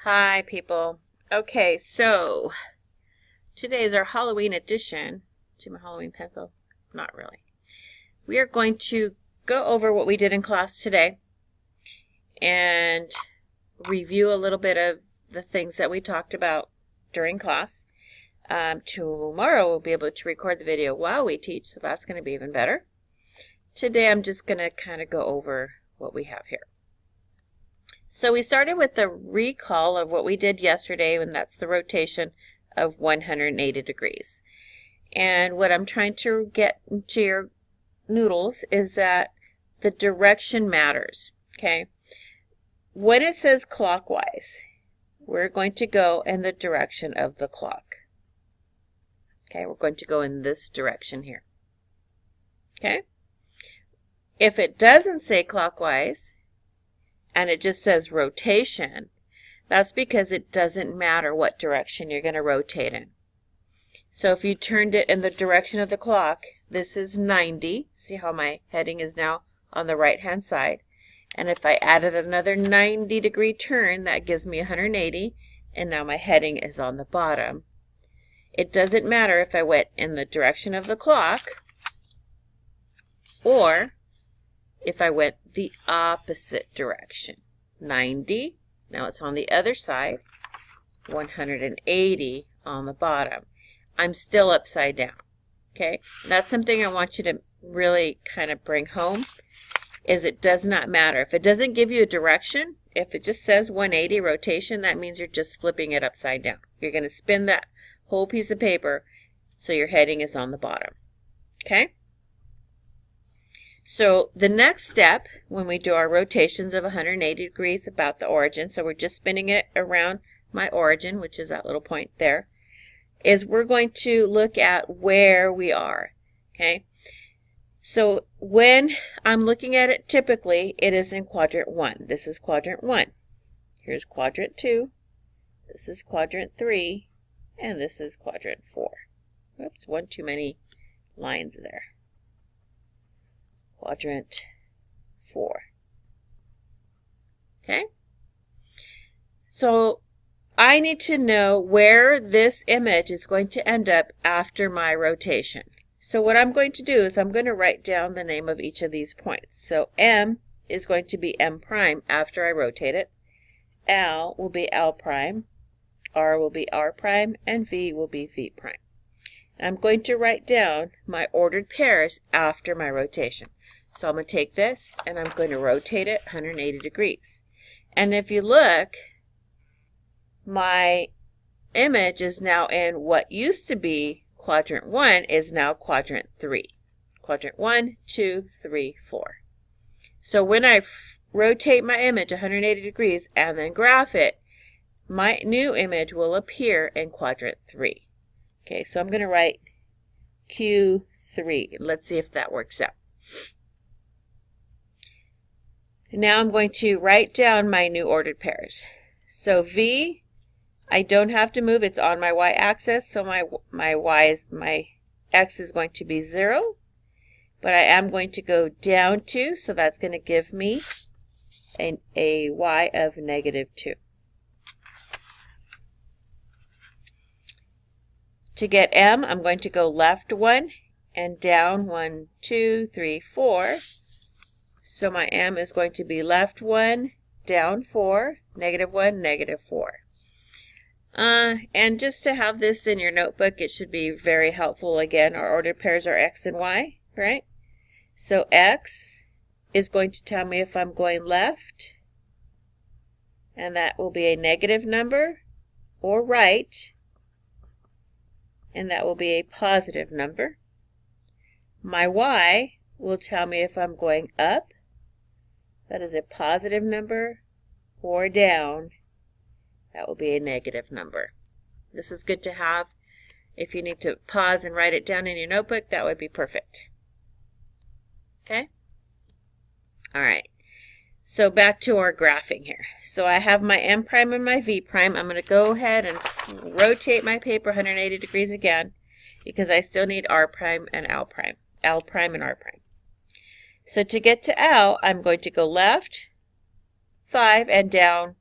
Hi, people. Okay, so today is our Halloween edition. To my Halloween pencil? Not really. We are going to go over what we did in class today and review a little bit of the things that we talked about during class. Tomorrow we'll be able to record the video while we teach, so that's going to be even better. Today I'm just going to kind of go over what we have here. So we started with the recall of what we did yesterday, and that's the rotation of 180 degrees. And what I'm trying to get into your noodles is that the direction matters, okay? When it says clockwise, we're going to go in the direction of the clock. Okay, we're going to go in this direction here. Okay? If it doesn't say clockwise, and it just says rotation, that's because it doesn't matter what direction you're going to rotate in. So if you turned it in the direction of the clock, this is 90. See how my heading is now on the right-hand side. And if I added another 90-degree turn, that gives me 180, and now my heading is on the bottom. It doesn't matter if I went in the direction of the clock or if I went the opposite direction. 90, now it's on the other side, 180 on the bottom. I'm still upside down, okay? That's something I want you to really kind of bring home, is it does not matter. If it doesn't give you a direction, if it just says 180 rotation, that means you're just flipping it upside down. You're going to spin that whole piece of paper so your heading is on the bottom, okay? So the next step when we do our rotations of 180 degrees about the origin, so we're just spinning it around my origin, which is that little point there, is we're going to look at where we are, okay? So when I'm looking at it, typically it is in quadrant 1. This is quadrant 1. Here's quadrant 2. This is quadrant 3. And this is quadrant 4. Oops, one too many lines there. Quadrant 4. Okay? So I need to know where this image is going to end up after my rotation. So what I'm going to do is I'm going to write down the name of each of these points. So M is going to be M prime after I rotate it. L will be L prime. R will be R prime. And V will be V prime. I'm going to write down my ordered pairs after my rotation. So I'm going to take this and I'm going to rotate it 180 degrees. And if you look, my image is now in what used to be quadrant 1 is now quadrant 3. Quadrant 1, 2, 3, 4. So when I rotate my image 180 degrees and then graph it, my new image will appear in quadrant 3. Okay, so I'm going to write Q3. Let's see if that works out. Now I'm going to write down my new ordered pairs. So V, I don't have to move. It's on my y-axis, so my x is going to be 0. But I am going to go down 2, so that's going to give me a y of -2. To get M, I'm going to go left 1 and down 1, 2, 3, 4. So my M is going to be left 1, down 4, -1, -4. And just to have this in your notebook, it should be very helpful. Again, our ordered pairs are X and Y, right? So X is going to tell me if I'm going left, and that will be a negative number, or right, and that will be a positive number. My Y will tell me if I'm going up, that is a positive number, or down, that will be a negative number. This is good to have. If you need to pause and write it down in your notebook, that would be perfect. Okay? All right. So back to our graphing here. So I have my M prime and my V prime. I'm going to go ahead and rotate my paper 180 degrees again because I still need R prime and L prime. L prime and R prime. So to get to L, I'm going to go left 5 and down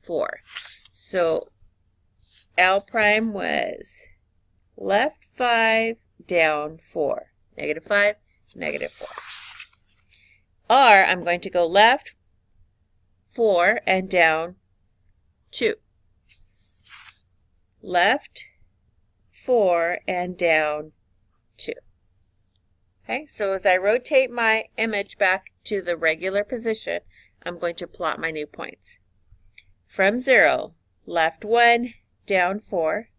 4. So L prime was left 5, down 4. Negative 5, negative 4. R, I'm going to go left 4 and down 2. Left 4 and down 2. Okay, so as I rotate my image back to the regular position, I'm going to plot my new points. From 0, left 1, down 4.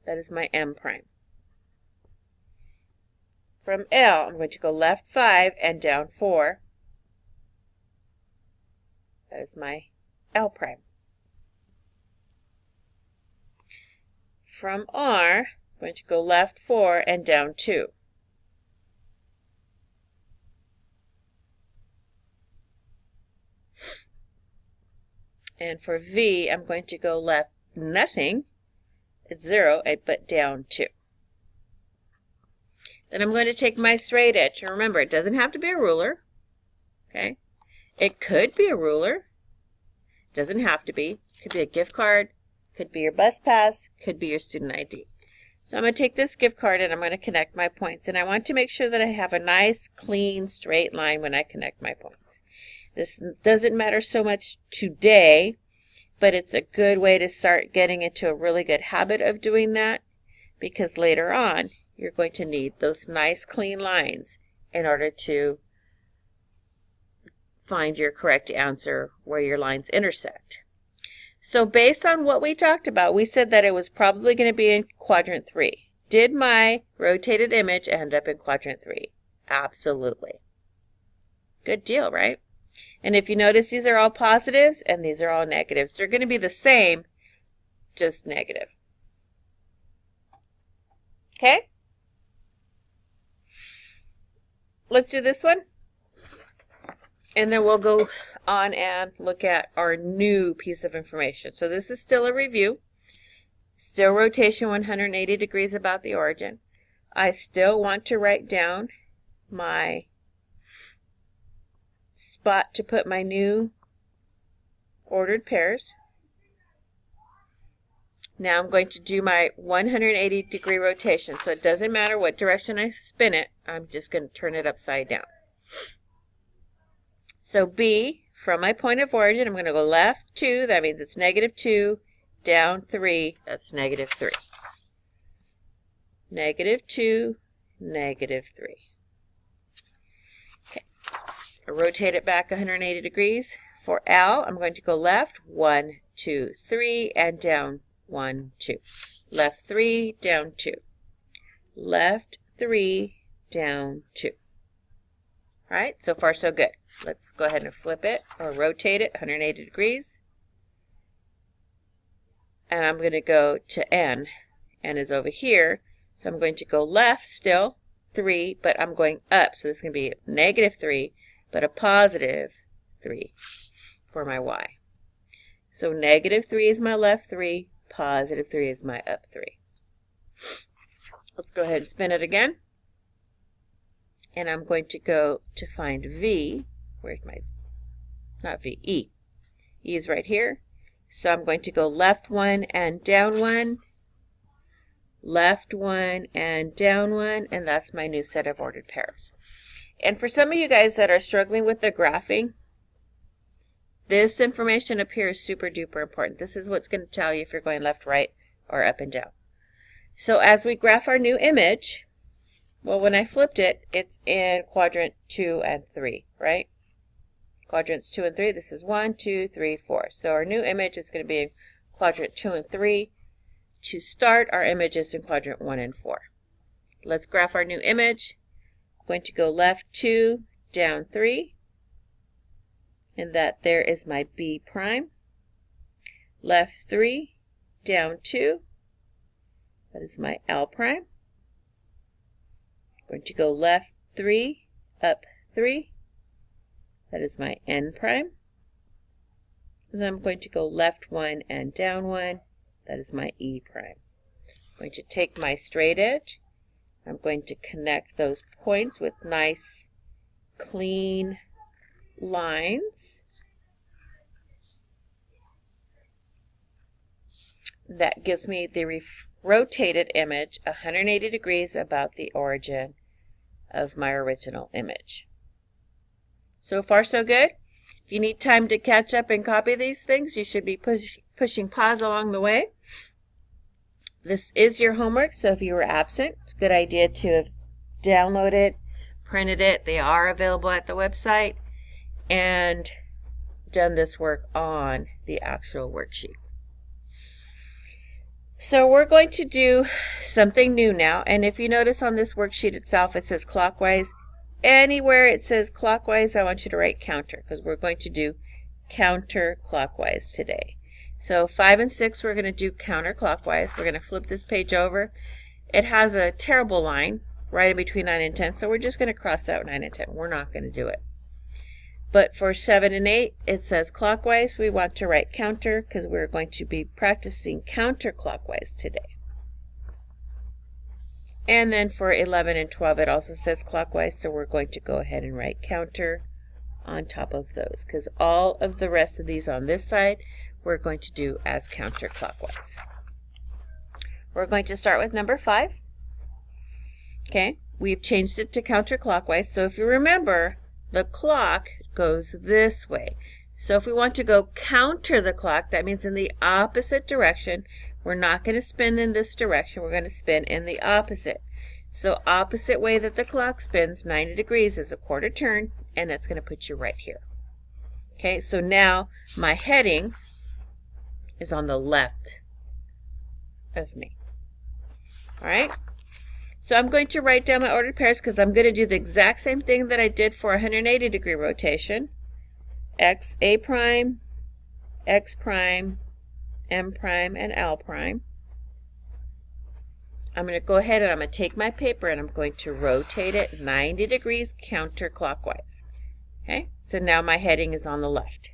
That is my M prime. From L, I'm going to go left 5 and down 4. That is my L prime. From R, I'm going to go left 4 and down 2. And for V, I'm going to go left nothing, it's 0, but down 2. Then I'm going to take my straight edge. And remember, it doesn't have to be a ruler. Okay? It could be a ruler. It doesn't have to be. It could be a gift card. Could be your bus pass. Could be your student ID. So I'm going to take this gift card and I'm going to connect my points. And I want to make sure that I have a nice, clean, straight line when I connect my points. This doesn't matter so much today, but it's a good way to start getting into a really good habit of doing that, because later on you're going to need those nice clean lines in order to find your correct answer where your lines intersect. So based on what we talked about, we said that it was probably going to be in quadrant 3. Did my rotated image end up in quadrant 3? Absolutely. Good deal, right? And if you notice, these are all positives and these are all negatives. They're going to be the same, just negative. Okay? Let's do this one. And then we'll go on and look at our new piece of information. So this is still a review. Still rotation 180 degrees about the origin. I still want to write down my spot to put my new ordered pairs. Now I'm going to do my 180 degree rotation. So it doesn't matter what direction I spin it. I'm just going to turn it upside down. So B, from my point of origin, I'm going to go left 2. That means it's negative 2. Down 3. That's negative 3. Negative 2. Negative 3. Okay. So rotate it back 180 degrees. For L, I'm going to go left 1, 2, 3, and down 1, 2. Left 3, down 2. Left 3, down 2. All right, so far so good. Let's go ahead and flip it or rotate it 180 degrees. And I'm going to go to N. N is over here. So I'm going to go left still, 3, but I'm going up. So this is going to be negative 3, but a positive 3 for my Y. So negative 3 is my left 3, positive 3 is my up 3. Let's go ahead and spin it again. And I'm going to go to find V. Where's my, not V, E. E is right here. So I'm going to go left 1 and down 1. Left 1 and down 1. And that's my new set of ordered pairs. And for some of you guys that are struggling with the graphing, this information up here is super duper important. This is what's going to tell you if you're going left, right, or up and down. So as we graph our new image, well, when I flipped it, it's in quadrant 2 and 3, right? Quadrants 2 and 3, this is 1, 2, 3, 4. So our new image is going to be in quadrant 2 and 3. To start, our image is in quadrant 1 and 4. Let's graph our new image. I'm going to go left 2, down 3. And that there is my B prime. Left 3, down 2. That is my L prime. I'm going to go left 3, up 3. That is my N prime. And then I'm going to go left 1 and down 1. That is my E prime. I'm going to take my straight edge. I'm going to connect those points with nice, clean lines. that gives me the rotated image 180 degrees about the origin of my original image. So far, so good. If you need time to catch up and copy these things, you should be pushing pause along the way. This is your homework, so if you were absent, it's a good idea to have downloaded, printed it. They are available at the website, and done this work on the actual worksheet. So we're going to do something new now, and if you notice on this worksheet itself, it says clockwise. Anywhere it says clockwise, I want you to write counter, because we're going to do counterclockwise today. So 5 and 6, we're going to do counterclockwise. We're going to flip this page over. It has a terrible line right in between 9 and 10, so we're just going to cross out 9 and 10. We're not going to do it. But for 7 and 8, it says clockwise. We want to write counter because we're going to be practicing counterclockwise today. And then for 11 and 12, it also says clockwise, so we're going to go ahead and write counter on top of those, because all of the rest of these on this side, we're going to do as counterclockwise. We're going to start with number 5. Okay, we've changed it to counterclockwise, so if you remember, the clock goes this way. So if we want to go counter the clock, that means in the opposite direction. We're not going to spin in this direction. We're going to spin in the opposite. So opposite way that the clock spins, 90 degrees, is a quarter turn, and that's going to put you right here. Okay, so now my heading is on the left of me. All right, so I'm going to write down my ordered pairs because I'm going to do the exact same thing that I did for 180 degree rotation. X, A prime, X prime, M prime, and L prime. I'm going to go ahead and I'm going to take my paper and I'm going to rotate it 90 degrees counterclockwise. Okay, so now my heading is on the left.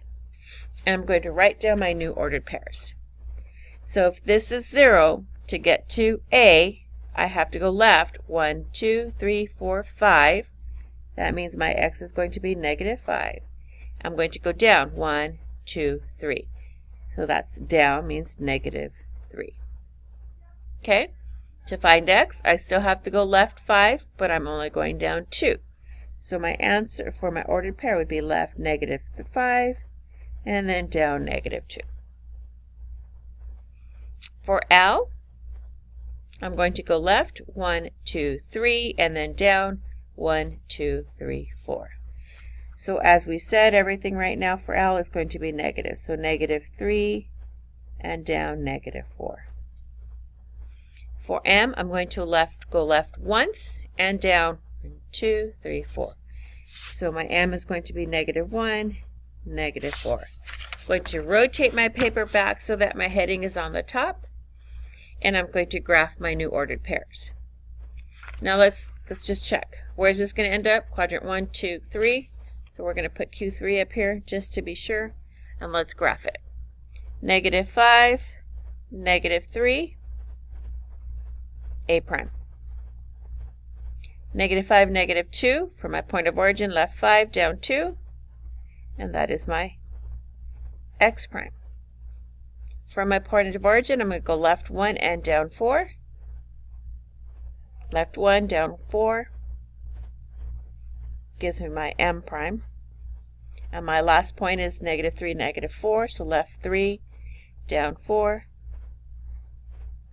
And I'm going to write down my new ordered pairs. So if this is 0, to get to A, I have to go left 1, 2, 3, 4, 5. That means my X is going to be -5. I'm going to go down 1, 2, 3. So that's down means -3. Okay, to find X, I still have to go left 5, but I'm only going down 2. So my answer for my ordered pair would be left -5 and then down -2. For L, I'm going to go left 1, 2, 3 and then down 1, 2, 3, 4. So as we said, everything right now for L is going to be negative. So -3 and down -4. For M, I'm going to go left once and down 1, 2, 3, 4. So my M is going to be -1, -4. I'm going to rotate my paper back so that my heading is on the top, and I'm going to graph my new ordered pairs. Now let's just check. Where is this going to end up? Quadrant 1, 2, 3. So we're going to put Q3 up here just to be sure, and let's graph it. -5, -3, A prime. -5, -2 for my point of origin, left 5, down 2, and that is my X prime. From my point of origin, I'm going to go left 1 and down 4. Left 1, down 4 gives me my M prime. And my last point is -3, -4, so left 3, down 4.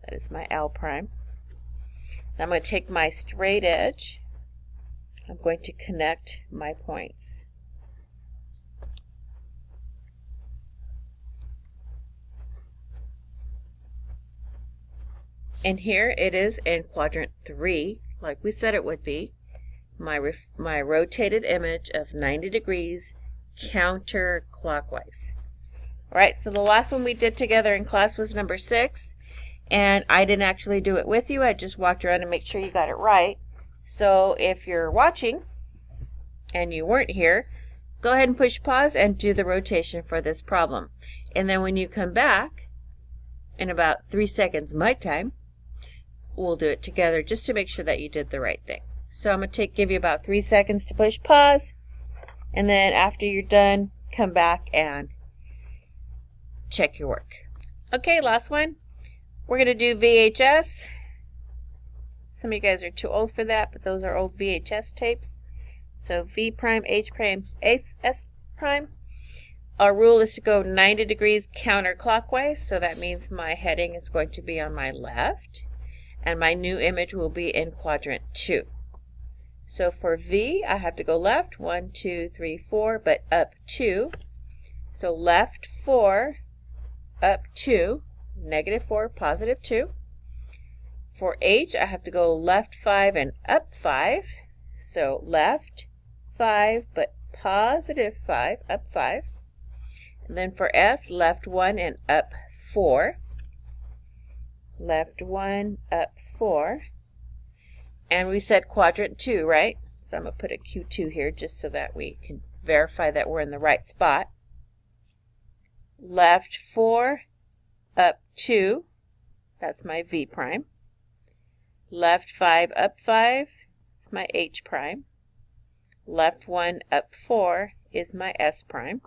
That is my L prime. Now I'm going to take my straight edge. I'm going to connect my points. And here it is in quadrant 3, like we said it would be, my rotated image of 90 degrees counterclockwise. All right, so the last one we did together in class was number 6, and I didn't actually do it with you. I just walked around and make sure you got it right. So if you're watching and you weren't here, go ahead and push pause and do the rotation for this problem. And then when you come back in about 3 seconds my time, we'll do it together just to make sure that you did the right thing. So I'm going to give you about 3 seconds to push pause, and then after you're done, come back and check your work. Okay, last one. We're going to do VHS. Some of you guys are too old for that, but those are old VHS tapes. So V prime, H prime, S prime. Our rule is to go 90 degrees counterclockwise, so that means my heading is going to be on my left, and my new image will be in quadrant 2. So for V, I have to go left, 1, 2, 3, 4, but up 2. So left 4, up 2, negative 4, positive 2. For H, I have to go left 5 and up 5. So left 5, but positive 5, up 5. And then for S, left 1 and up 4. Left 1, up 4. And we said quadrant 2, right? So I'm going to put a Q2 here just so that we can verify that we're in the right spot. Left 4, up 2. That's my V prime. Left 5, up 5. It's my H prime. Left 1, up 4 is my S prime.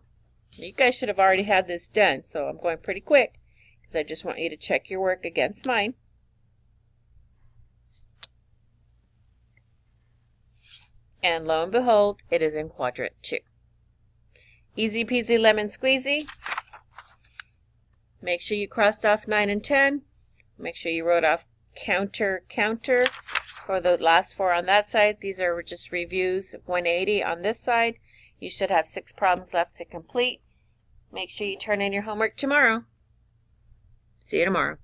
You guys should have already had this done, so I'm going pretty quick because I just want you to check your work against mine. And lo and behold, it is in quadrant 2. Easy peasy lemon squeezy. Make sure you crossed off 9 and 10. Make sure you wrote off counter, counter for the last 4 on that side. These are just reviews of 180 on this side. You should have 6 problems left to complete. Make sure you turn in your homework tomorrow. See you tomorrow.